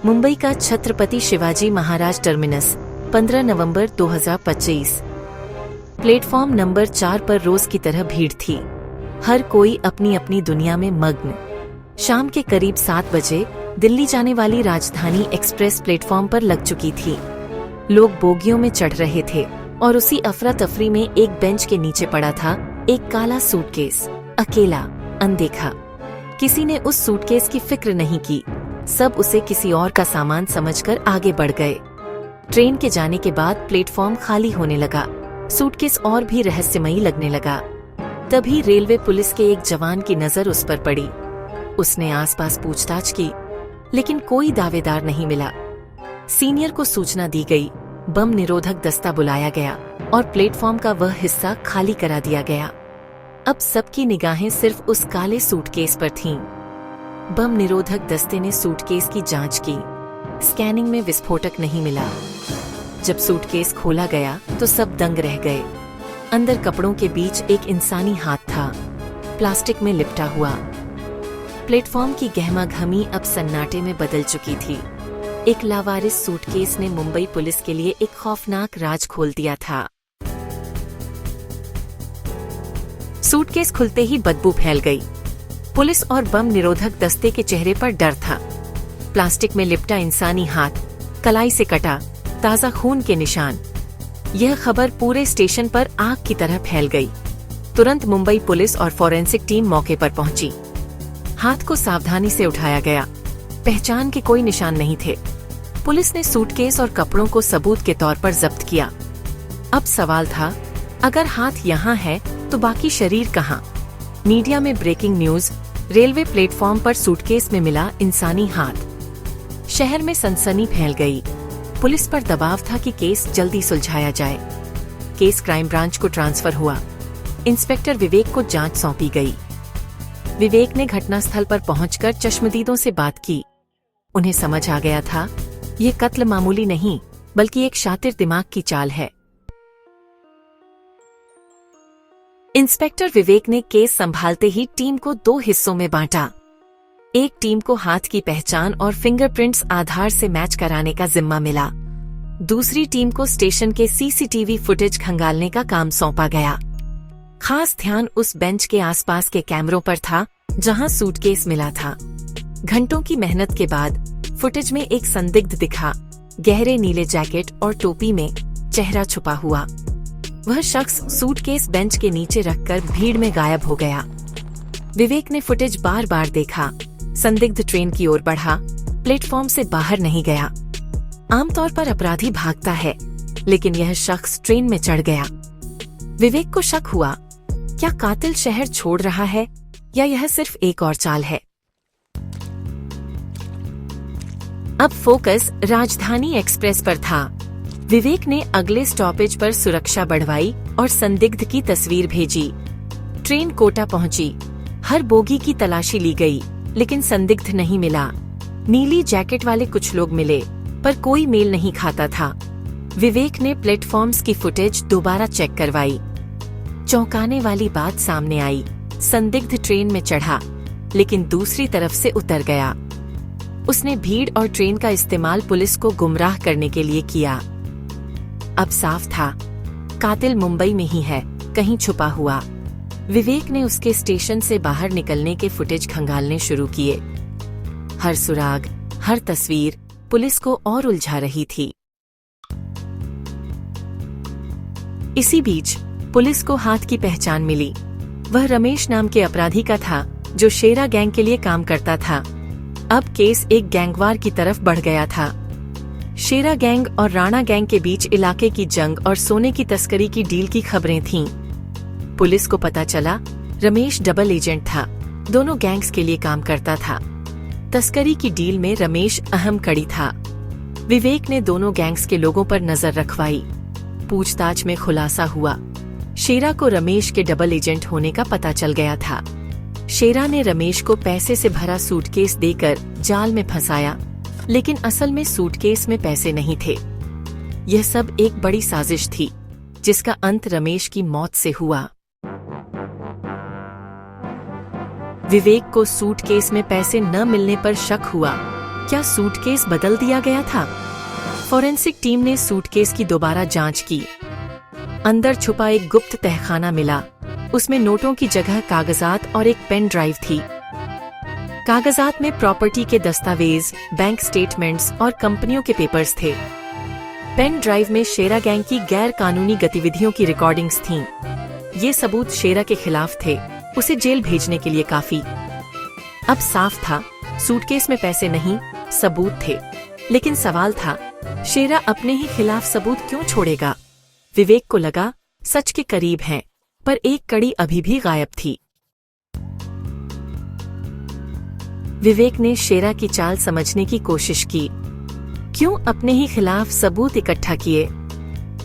मुंबई का छत्रपति शिवाजी महाराज टर्मिनस 15 नवंबर 2025। Platform number 4 पर रोज की तरह भीड़ थी। हर कोई अपनी अपनी दुनिया में मग्न। शाम के करीब 7 बजे दिल्ली जाने वाली राजधानी एक्सप्रेस प्लेटफॉर्म पर लग चुकी थी। लोग बोगियों में चढ़ रहे थे और उसी अफरा तफरी में एक बेंच के नीचे पड़ा था एक काला सूटकेस, अकेला, अनदेखा। किसी ने उस सूटकेस की फिक्र नहीं की। सब उसे किसी और का सामान समझकर आगे बढ़ गए। ट्रेन के जाने के बाद प्लेटफॉर्म खाली होने लगा। सूटकेस और भी रहस्यमयी लगने लगा। तभी रेलवे पुलिस के एक जवान की नजर उस पर पड़ी। उसने आसपास पूछताछ की, लेकिन कोई दावेदार नहीं मिला। सीनियर को सूचना दी गई, बम निरोधक दस्ता बुलाया गया और प्लेटफॉर्म का वह हिस्सा खाली करा दिया गया। अब सबकी निगाहें सिर्फ उस काले सूटकेस पर थीं। बम निरोधक दस्ते ने सूटकेस की जांच की। स्कैनिंग में विस्फोटक नहीं मिला। जब सूटकेस खोला गया तो सब दंग रह गए। अंदर कपड़ों के बीच एक इंसानी हाथ था, प्लास्टिक में लिपटा हुआ। प्लेटफॉर्म की गहमा-गहमी अब सन्नाटे में बदल चुकी थी। एक लावारिस सूटकेस ने मुंबई पुलिस के लिए एक खौफनाक राज खोल दिया था। सूटकेस खुलते ही बदबू फैल गई। पुलिस और बम निरोधक दस्ते के चेहरे पर डर था। प्लास्टिक में लिपटा इंसानी हाथ, कलाई से कटा, ताजा खून के निशान। यह खबर पूरे स्टेशन पर आग की तरह फैल गई। तुरंत मुंबई पुलिस और फॉरेंसिक टीम मौके पर पहुंची। हाथ को सावधानी से उठाया गया। पहचान के कोई निशान नहीं थे। पुलिस ने सूटकेस और कपड़ों को सबूत के तौर पर जब्त किया। अब सवाल था, अगर हाथ यहाँ है तो बाकी शरीर कहाँ? मीडिया में ब्रेकिंग न्यूज, रेलवे प्लेटफॉर्म पर सूटकेस में मिला इंसानी हाथ। शहर में सनसनी फैल गई। पुलिस पर दबाव था कि केस जल्दी सुलझाया जाए। केस क्राइम ब्रांच को ट्रांसफर हुआ। इंस्पेक्टर विवेक को जांच सौंपी गई। विवेक ने घटनास्थल पर पहुंचकर चश्मदीदों से बात की। उन्हें समझ आ गया था, ये कत्ल मामूली नहीं बल्कि एक शातिर दिमाग की चाल है। इंस्पेक्टर विवेक ने केस संभालते ही टीम को 2 हिस्सों में बांटा। एक टीम को हाथ की पहचान और फिंगरप्रिंट्स आधार से मैच कराने का जिम्मा मिला। दूसरी टीम को स्टेशन के सीसीटीवी फुटेज खंगालने का काम सौंपा गया। खास ध्यान उस बेंच के आसपास के कैमरों पर था जहां सूटकेस मिला था। घंटों की मेहनत के बाद फुटेज में एक संदिग्ध दिखा, गहरे नीले जैकेट और टोपी में, चेहरा छुपा हुआ। वह शख्स सूटकेस बेंच के नीचे रखकर भीड़ में गायब हो गया। विवेक ने फुटेज बार बार देखा। संदिग्ध ट्रेन की ओर बढ़ा, प्लेटफॉर्म से बाहर नहीं गया। आमतौर पर अपराधी भागता है, लेकिन यह शख्स ट्रेन में चढ़ गया। विवेक को शक हुआ, क्या कातिल शहर छोड़ रहा है या यह सिर्फ एक और चाल है? अब फोकस राजधानी एक्सप्रेस पर था। विवेक ने अगले स्टॉपेज पर सुरक्षा बढ़वाई और संदिग्ध की तस्वीर भेजी। ट्रेन कोटा पहुंची। हर बोगी की तलाशी ली गई, लेकिन संदिग्ध नहीं मिला। नीली जैकेट वाले कुछ लोग मिले, पर कोई मेल नहीं खाता था। विवेक ने प्लेटफॉर्म्स की फुटेज दोबारा चेक करवाई। चौंकाने वाली बात सामने आई। संदिग्ध ट्रेन में चढ़ा, लेकिन दूसरी तरफ से उतर गया। उसने भीड़ और ट्रेन का इस्तेमाल पुलिस को गुमराह करने के लिए किया। अब साफ था, कातिल मुंबई में ही है, कहीं छुपा हुआ। विवेक ने उसके स्टेशन से बाहर निकलने के फुटेज खंगालने शुरू किए। हर सुराग, हर तस्वीर पुलिस को और उलझा रही थी। इसी बीच पुलिस को हाथ की पहचान मिली। वह रमेश नाम के अपराधी का था, जो शेरा गैंग के लिए काम करता था। अब केस एक गैंगवार की तरफ बढ़ गया था। शेरा गैंग और राणा गैंग के बीच इलाके की जंग और सोने की तस्करी की डील की खबरें थीं। पुलिस को पता चला, रमेश डबल एजेंट था, दोनों गैंग्स के लिए काम करता था। तस्करी की डील में रमेश अहम कड़ी था। विवेक ने दोनों गैंग्स के लोगों पर नजर रखवाई। पूछताछ में खुलासा हुआ, शेरा को रमेश के डबल एजेंट होने का पता चल गया था। शेरा ने रमेश को पैसे से भरा सूटकेस देकर जाल में फंसाया, लेकिन असल में सूटकेस में पैसे नहीं थे। यह सब एक बड़ी साजिश थी, जिसका अंत रमेश की मौत से हुआ। विवेक को सूटकेस में पैसे न मिलने पर शक हुआ। क्या सूटकेस बदल दिया गया था? फॉरेंसिक टीम ने सूटकेस की दोबारा जांच की। अंदर छुपा एक गुप्त तहखाना मिला। उसमें नोटों की जगह कागजात और एक पेन ड्राइव थी। कागजात में प्रॉपर्टी के दस्तावेज, बैंक स्टेटमेंट्स और कंपनियों के पेपर्स थे। पेन ड्राइव में शेरा गैंग की गैर कानूनी गतिविधियों की रिकॉर्डिंग्स थीं। ये सबूत शेरा के खिलाफ थे, उसे जेल भेजने के लिए काफी। अब साफ था, सूटकेस में पैसे नहीं, सबूत थे। लेकिन सवाल था, शेरा अपने ही खिलाफ सबूत क्यों छोड़ेगा? विवेक को लगा सच के करीब हैं, पर एक कड़ी अभी भी गायब थी। विवेक ने शेरा की चाल समझने की कोशिश की। क्यों अपने ही खिलाफ सबूत इकट्ठा किए?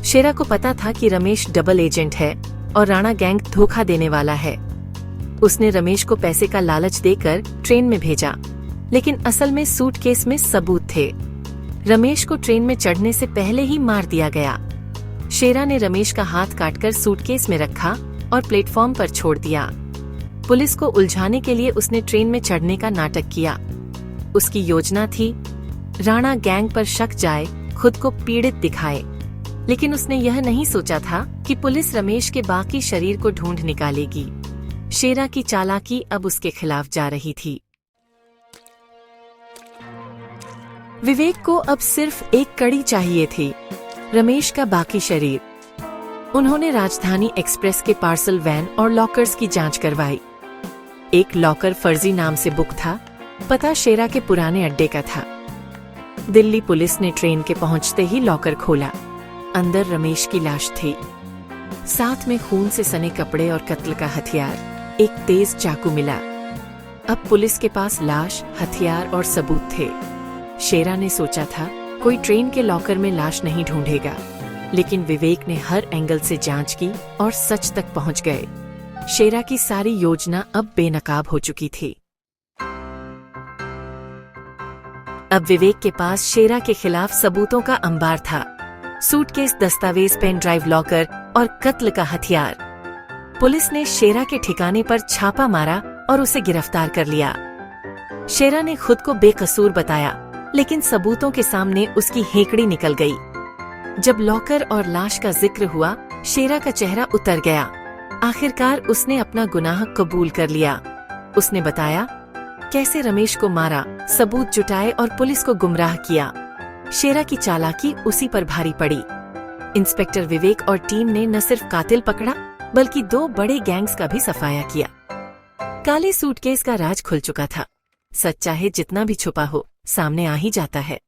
शेरा को पता था कि रमेश डबल एजेंट है और राणा गैंग धोखा देने वाला है। उसने रमेश को पैसे का लालच देकर ट्रेन में भेजा, लेकिन असल में सूटकेस में सबूत थे। रमेश को ट्रेन में चढ़ने से पहले ही मार दिया गया। शेरा ने रमेश का हाथ काटकर सूटकेस में रखा और प्लेटफॉर्म पर छोड़ दिया। पुलिस को उलझाने के लिए उसने ट्रेन में चढ़ने का नाटक किया। उसकी योजना थी राणा गैंग पर शक जाए, खुद को पीड़ित दिखाए। लेकिन उसने यह नहीं सोचा था कि पुलिस रमेश के बाकी शरीर को ढूंढ निकालेगी। शेरा की चालाकी अब उसके खिलाफ जा रही थी। विवेक को अब सिर्फ एक कड़ी चाहिए थी, रमेश का बाकी शरीर। उन्होंने राजधानी एक्सप्रेस के पार्सल वैन और लॉकर्स की जांच करवाई। एक लॉकर फर्जी नाम से बुक था, पता शेरा के पुराने अड्डे का था। दिल्ली पुलिस ने ट्रेन के पहुंचते ही लॉकर खोला। अंदर रमेश की लाश थी, साथ में खून से सने कपड़े और कत्ल का हथियार, एक तेज चाकू मिला। अब पुलिस के पास लाश, हथियार और सबूत थे। शेरा ने सोचा था कोई ट्रेन के लॉकर में लाश नहीं ढूंढेगा, लेकिन विवेक ने हर एंगल से जांच की और सच तक पहुंच गए। शेरा की सारी योजना अब बेनकाब हो चुकी थी। अब विवेक के पास शेरा के खिलाफ सबूतों का अंबार था। सूटकेस, दस्तावेज, पेन ड्राइव, लॉकर और कत्ल का हथियार। पुलिस ने शेरा के ठिकाने पर छापा मारा और उसे गिरफ्तार कर लिया। शेरा ने खुद को बेकसूर बताया, लेकिन सबूतों के सामने उसकी हेकड़ी निकल गई। जब लॉकर और लाश का जिक्र हुआ, शेरा का चेहरा उतर गया। आखिरकार उसने अपना गुनाह कबूल कर लिया। उसने बताया कैसे रमेश को मारा, सबूत जुटाए और पुलिस को गुमराह किया। शेरा की चालाकी उसी पर भारी पड़ी। इंस्पेक्टर विवेक और टीम ने न सिर्फ कातिल पकड़ा, बल्कि 2 बड़े गैंग्स का भी सफाया किया। काले सूटकेस का राज खुल चुका था। सच चाहे जितना भी छुपा हो, सामने आ ही जाता है।